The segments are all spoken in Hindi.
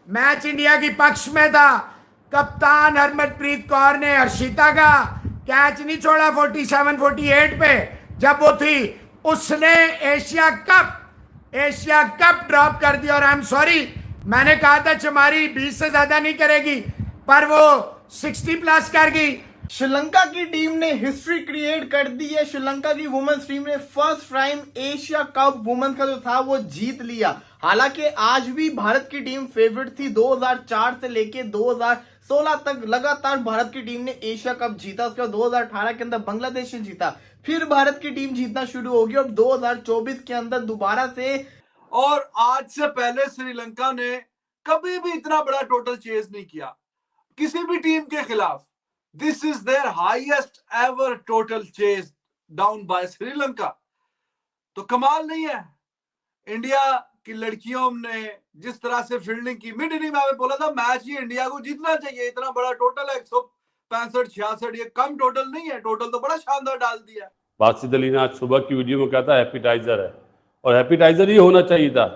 मैच इंडिया की पक्ष में था। कप्तान हरमनप्रीत कौर ने हर्षिता का कैच नहीं छोड़ा 47-48 पे जब वो थी, उसने एशिया कप ड्रॉप कर दिया। और आई एम सॉरी, मैंने कहा था चमारी 20 से ज्यादा नहीं करेगी, पर वो 60 प्लस कर गई। श्रीलंका की टीम ने हिस्ट्री क्रिएट कर दी है। श्रीलंका की वुमेन्स टीम ने first time Asia cup women's का जो था वो जीत लिया। हालांकि आज भी भारत की टीम फेवरेट थी। 2004 से लेके 2016 तक लगातार भारत की टीम ने एशिया कप जीता। उसके बाद 2018 के अंदर बांग्लादेश ने जीता, फिर भारत की टीम जीतना शुरू होगी और 2024 के अंदर दोबारा से। और आज से पहले श्रीलंका ने कभी भी इतना बड़ा टोटल चेज नहीं किया किसी भी टीम के खिलाफ। This is their highest ever total chase down by Sri Lanka. तो कमाल नहीं है? इंडिया की लड़कियों ने जिस तरह से फील्डिंग की, मिड इनिंग में बोला था मैच ही इंडिया को जीतना चाहिए। इतना बड़ा टोटल है 165-66, ये कम टोटल नहीं है, टोटल तो बड़ा शानदार डाल दिया। बासित अली ने आज सुबह की वीडियो में कहा था एपिटाइजर है, और एपिटाइजर ही होना चाहिए था।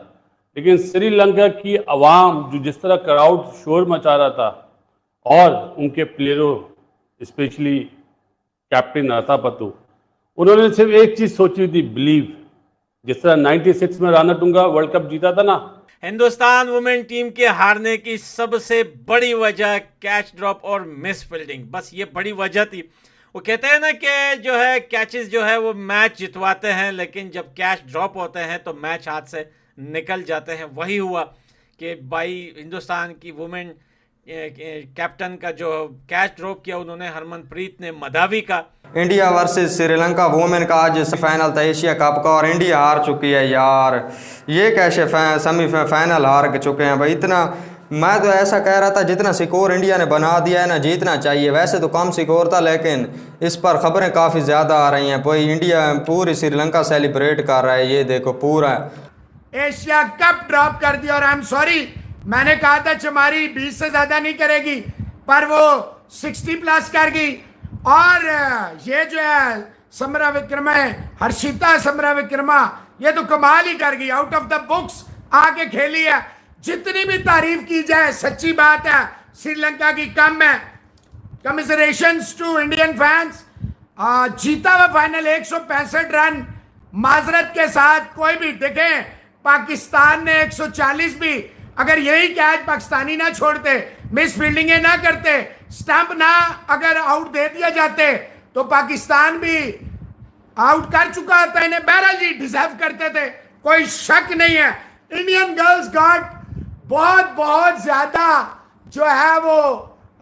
लेकिन श्रीलंका की आवाम जो जिस तरह क्राउड शोर मचा रहा था, और उनके प्लेयरों स्पेशली कैप्टन अतापतु, उन्होंने सिर्फ एक चीज सोची थी, बिलीव। जिस तरह 96 में राणा टुंगा वर्ल्ड कप जीता था ना। हिंदुस्तान वुमेन टीम के हारने की सबसे बड़ी वजह कैच ड्रॉप और मिस फील्डिंग, बस ये बड़ी वजह थी। वो कहते हैं ना कि जो है कैचेस जो है वो मैच जितवाते हैं, लेकिन जब कैच ड्रॉप होते हैं तो मैच हाथ से निकल जाते हैं। वही हुआ कि भाई हिंदुस्तान की वुमेन कैप्टन का जो कैच ड्रॉप किया उन्होंने हरमनप्रीत ने मधावी का। इंडिया वर्सेस श्रीलंका वुमेन का आज फाइनल था एशिया कप का, और इंडिया हार चुकी है यार। ये कैसे सेमीफाइनल हार चुके हैं भाई। इतना मैं तो ऐसा कह रहा था जितना स्कोर इंडिया ने बना दिया है ना, जीतना चाहिए। वैसे तो कम स्कोर था, लेकिन इस पर खबरें काफ़ी ज़्यादा आ रही हैं। भाई इंडिया पूरी श्रीलंका सेलिब्रेट कर रहा है, ये देखो पूरा एशिया कप ड्रॉप कर दिया। और आई एम सॉरी, मैंने कहा था चमारी 20 से ज्यादा नहीं करेगी, पर वो 60 प्लस कर गई। और ये जो है समरा विक्रमा है, हर्षिता समरा विक्रमा, ये तो कमाल ही कर गई, आउट ऑफ द बुक्स आके खेली है। जितनी भी तारीफ की जाए, सच्ची बात है श्रीलंका की कम है। कमिसरेशंस टू इंडियन फैंस। जीता हुआ फाइनल 165 रन माजरत के साथ। कोई भी देखें, पाकिस्तान ने 140 भी, अगर यही कैच पाकिस्तानी ना छोड़ते, मिस फील्डिंग ना करते, स्टंप ना अगर आउट दे दिया जाते, तो पाकिस्तान भी आउट कर चुका होता। इन्हें बहरहाल जी डिजर्व करते थे, कोई शक नहीं है। इंडियन गर्ल्स गॉट बहुत ज्यादा जो है वो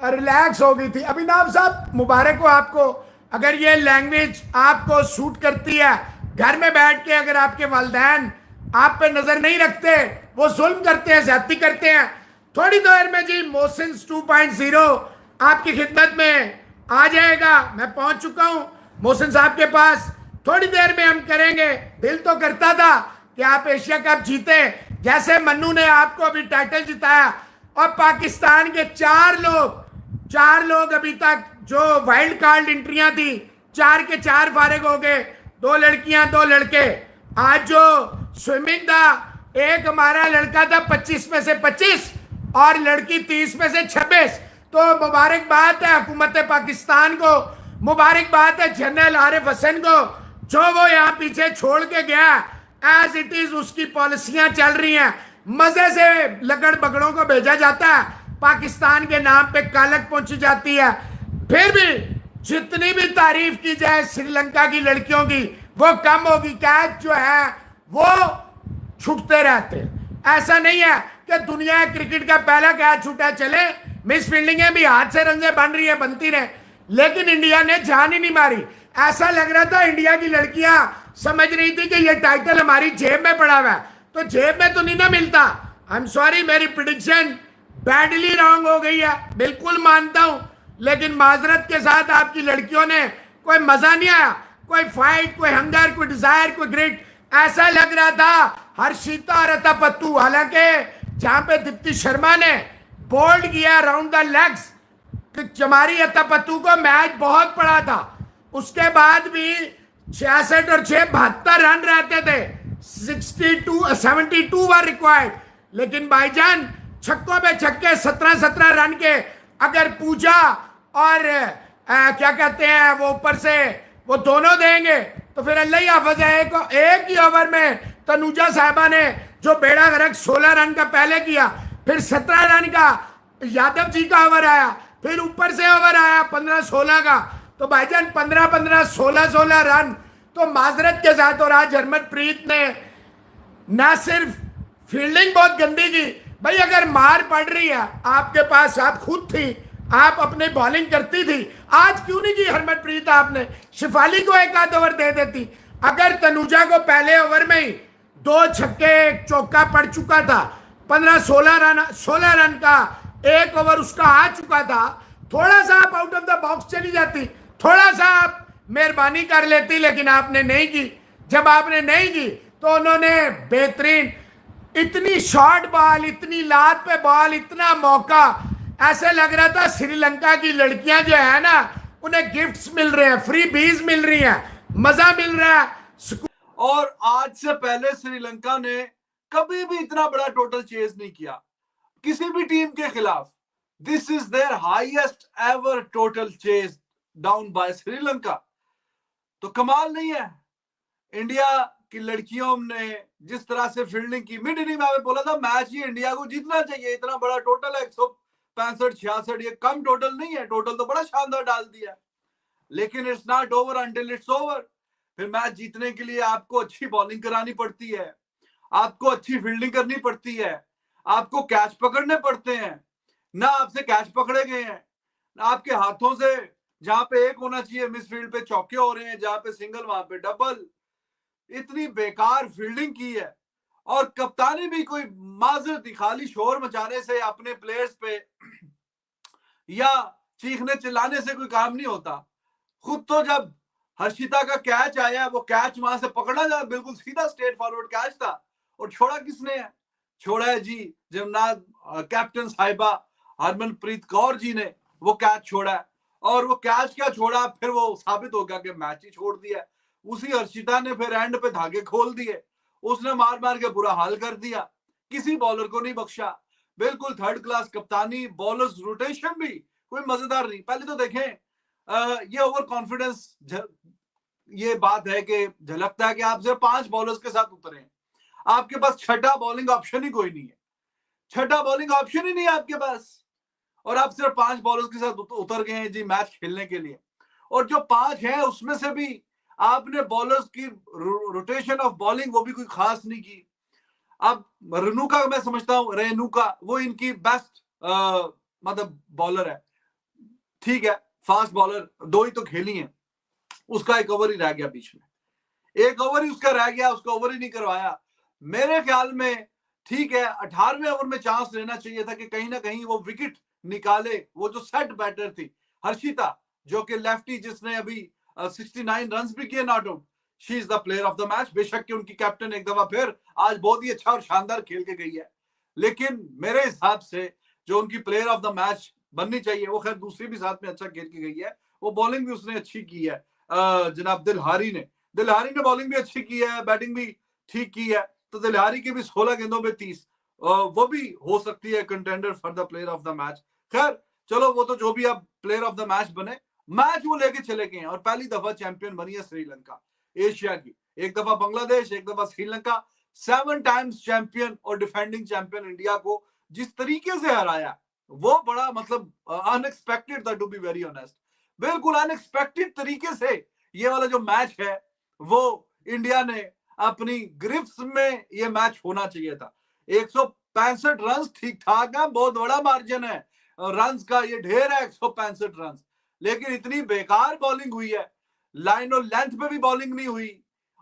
रिलैक्स हो गई थी। अभिनव साहब मुबारक हो आपको, अगर ये लैंग्वेज आपको सूट करती है। घर में बैठ के अगर आपके वालिदैन आप पे नजर नहीं रखते, वो जुल्म करते हैं, ज्यादती करते हैं, थोड़ी देर में जी मोहसिन्स 2.0 आपकी खिदमत में आ जाएगा। मैं पहुंच चुका हूं मोहसिन साहब के पास, थोड़ी देर में हम करेंगे। दिल तो करता था कि आप एशिया कप जीते, जैसे मन्नू ने आपको अभी टाइटल जिताया। और पाकिस्तान के चार लोग अभी तक जो वाइल्ड कार्ड एंट्रियां थी, 4 के 4 फारिग हो गए, 2 लड़कियां 2 लड़के। आज जो स्विमिंग था, एक हमारा लड़का था 25 में से 25 और लड़की 30 में से 26। तो मुबारकबाद है हुकूमत पाकिस्तान को, मुबारकबाद है जनरल आरिफ हसन को, जो वो यहाँ पीछे छोड़ के गया। एज इट इज उसकी पॉलिसियां चल रही हैं, मजे से लगड़ बगड़ों को भेजा जाता है, पाकिस्तान के नाम पे कालक पहुंची जाती है। फिर भी जितनी भी तारीफ की जाए श्रीलंका की लड़कियों की, वो कम होगी। कैच जो है वो छूटते रहते। ऐसा नहीं है कि दुनिया क्रिकेट का पहला कैच छूटा चले, मिस फील्डिंगें भी हाथ से रंजे बन रही है, बनती रहे, लेकिन इंडिया ने जान ही नहीं मारी। ऐसा लग रहा था इंडिया की लड़कियां समझ रही थी कि ये टाइटल हमारी जेब में पड़ा हुआ है, तो जेब में तो नहीं ना मिलता। आई एम सॉरी, मेरी प्रिडिक्शन बैडली रॉन्ग हो गई है, बिल्कुल मानता हूं, लेकिन माजरत के साथ आपकी लड़कियों ने कोई मजा नहीं आया, कोई फाइट, कोई हंगर, कोई डिजायर, कोई ग्रिट। ऐसा लग रहा था हर्षिता और अतापत्तु, हालांकि जहां पे दीप्ति शर्मा ने बोल्ड किया अराउंड द लेग्स, चमारी अतापत्तु को मैच बहुत पड़ा था, उसके बाद भी 66 और 6 72 रन रहते थे, 72 वर रिक्वायर्ड, लेकिन भाईजान छक्कों पे छक्के 17-17 रन के अगर पूजा और क्या कहते हैं वो ऊपर से वो दोनों देंगे तो फिर अल्लाह ही हाफिज है। एक ही ओवर में तनुजा साहबा ने जो बेड़ा गर्क 16 रन का पहले किया, फिर 17 रन का यादव जी का ओवर आया, फिर ऊपर से ओवर आया 15-16 का, तो भाईजान 15-15 16-16 रन। तो माजरत के साथ, और आज हरमनप्रीत ने ना सिर्फ फील्डिंग बहुत गंदी की, भाई अगर मार पड़ रही है आपके पास, आप खुद थी, आप अपने बॉलिंग करती थी, आज क्यों नहीं की हरमनप्रीत? आपने शिफाली को एक आध ओवर दे देती। अगर तनुजा को पहले ओवर में ही 2 छक्के एक चौका पड़ चुका था, 16 रन का एक ओवर उसका आ चुका था, थोड़ा सा आप आउट ऑफ द बॉक्स चली जाती, थोड़ा सा आप मेहरबानी कर लेती, लेकिन आपने नहीं की। जब आपने नहीं की तो उन्होंने बेहतरीन, इतनी शॉर्ट बॉल, इतनी लात पे बॉल, इतना मौका, ऐसे लग रहा था श्रीलंका की लड़कियां जो है ना उन्हें गिफ्ट्स मिल रहे हैं, फ्री बीज मिल रही हैं, मजा मिल रहा है। और आज से पहले श्रीलंका ने कभी भी इतना बड़ा टोटल चेज नहीं किया किसी भी टीम के खिलाफ। This is their highest ever total chase down by Sri Lanka. तो कमाल नहीं है? इंडिया की लड़कियों ने जिस तरह से फील्डिंग की, मिड इनिंग में बोला था मैच ही इंडिया को जीतना चाहिए, इतना बड़ा टोटल है 165-66, ये कम टोटल नहीं है, टोटल तो बड़ा शानदार डाल दिया, लेकिन it's not over until it's over. फिर मैच जीतने के लिए आपको अच्छी बॉलिंग करानी पड़ती है, आपको अच्छी फील्डिंग करनी पड़ती है, आपको कैच पकड़ने पड़ते हैं। ना आपसे कैच पकड़े गए हैं, आपके हाथों से जहां पे एक होना चाहिए मिस फील्ड पे चौके हो रहे हैं, जहां पे सिंगल वहां पे डबल। इतनी बेकार फील्डिंग की है, और कप्तानी भी कोई माजरत नहीं, खाली शोर मचाने से अपने प्लेयर्स पे या चीखने चिल्लाने से कोई काम नहीं होता। खुद तो जब हर्षिता का कैच आया, वो कैच वहां से पकड़ा जा, बिल्कुल सीधा स्ट्रेट फॉरवर्ड कैच था, और छोड़ा किसने है? छोड़ा है जी जमनाद कैप्टन साहिबा हरमनप्रीत कौर जी ने वो कैच छोड़ा है। और वो कैच क्या छोड़ा, फिर वो साबित हो गया कि मैच ही छोड़ दिया। उसी हर्षिता ने फिर एंड पे धागे खोल दिए, उसने मार मार के बुरा हाल कर दिया, किसी बॉलर को नहीं बख्शा। बिल्कुल थर्ड क्लास कप्तानी, बॉलर्स रोटेशन भी कोई मजेदार नहीं। पहले तो देखें ये ओवर कॉन्फिडेंस, ये बात है कि झलकता है कि आप सिर्फ 5 बॉलर्स के साथ उतरे हैं, आपके पास छठा बॉलिंग ऑप्शन ही कोई नहीं है, छठा बॉलिंग ऑप्शन ही नहीं है आपके पास, और आप सिर्फ 5 बॉलर्स के साथ उतर गए हैं जी मैच खेलने के लिए। और जो 5 हैं उसमें से भी आपने बॉलर्स की रोटेशन ऑफ बॉलिंग वो भी कोई खास नहीं की। अब रेणुका मैं समझता हूं, रेणुका वो इनकी बेस्ट मतलब बॉलर है, ठीक है, फास्ट बॉलर, 2 ही तो खेली हैं, उसका एक ओवर ही रह गया बीच में, एक ओवर ही उसका रह गया, उसका ओवर ही नहीं करवाया। मेरे ख्याल में ठीक है 18वें ओवर में चांस लेना चाहिए था कि कहीं ना कहीं वो विकेट निकाले। वो जो सेट बैटर थी हर्षिता, जो कि लेफ्टी, जिसने अभी 69 रन भी किए not out, she is the player of the match. बेशक कि उनकी कैप्टन एक दफा फिर आज बहुत ही अच्छा और शानदार खेल के गई है, लेकिन मेरे हिसाब से जो उनकी प्लेयर ऑफ द मैच बननी चाहिए, वो खैर दूसरी भी साथ में अच्छा खेल के गई है, वो बॉलिंग भी उसने अच्छी की है। जनाब दिलहारी ने बॉलिंग भी अच्छी की है, बैटिंग भी ठीक की है, तो दिलहारी की भी 16 गेंदों में 30, वो भी हो सकती है contender for the player of the match. खैर चलो, वो तो जो भी अब प्लेयर ऑफ द मैच बने, मैच वो लेके चले गए हैं, और पहली दफा चैंपियन बनी है श्रीलंका एशिया की। एक दफा बांग्लादेश, एक दफा श्रीलंका, 7 टाइम्स चैंपियन और डिफेंडिंग चैंपियन इंडिया को जिस तरीके से हराया, वो बड़ा मतलब अनएक्सपेक्टेड था, टू बी वेरी ऑनेस्ट। बिल्कुल अनएक्सपेक्टेड तरीके से ये वाला जो मैच है वो इंडिया ने अपनी ग्रिप्स में ये मैच होना चाहिए था। 165 रन ठीक ठाक है, बहुत बड़ा मार्जिन है रन का, ये ढेर है 165 रन, लेकिन इतनी बेकार बॉलिंग हुई है, लाइन और लेंथ पे भी बॉलिंग नहीं हुई,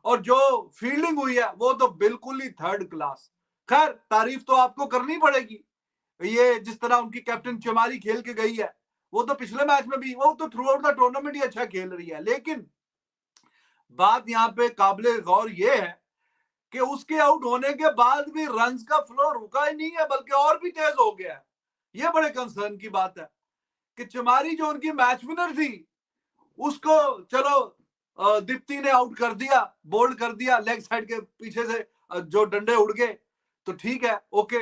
और जो फील्डिंग हुई है वो तो बिल्कुल ही थर्ड क्लास। खैर तारीफ तो आपको करनी पड़ेगी, ये जिस तरह उनकी कैप्टन चमारी खेल के गई है, वो तो पिछले मैच में भी, वो तो थ्रू आउट द टूर्नामेंट ही अच्छा खेल रही है। लेकिन बात यहाँ पे काबिले गौर ये है कि उसके आउट होने के बाद भी रन्स का फ्लो रुका ही नहीं है, बल्कि और भी तेज हो गया है। ये बड़े कंसर्न की बात है कि चमारी जो उनकी मैच विनर थी, उसको चलो दीप्ति ने आउट कर दिया, बोल्ड कर दिया, लेग साइड के पीछे से जो डंडे उड़ गए, तो ठीक है, ओके।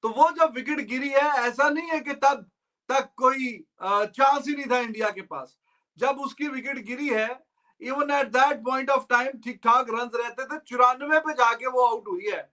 तो वो जब विकेट गिरी है, ऐसा नहीं है कि तब तक कोई चांस ही नहीं था इंडिया के पास। जब उसकी विकेट गिरी है, even at that point of time ठीक ठाक रन रहते थे, 94 पे जाके वो आउट हुई है।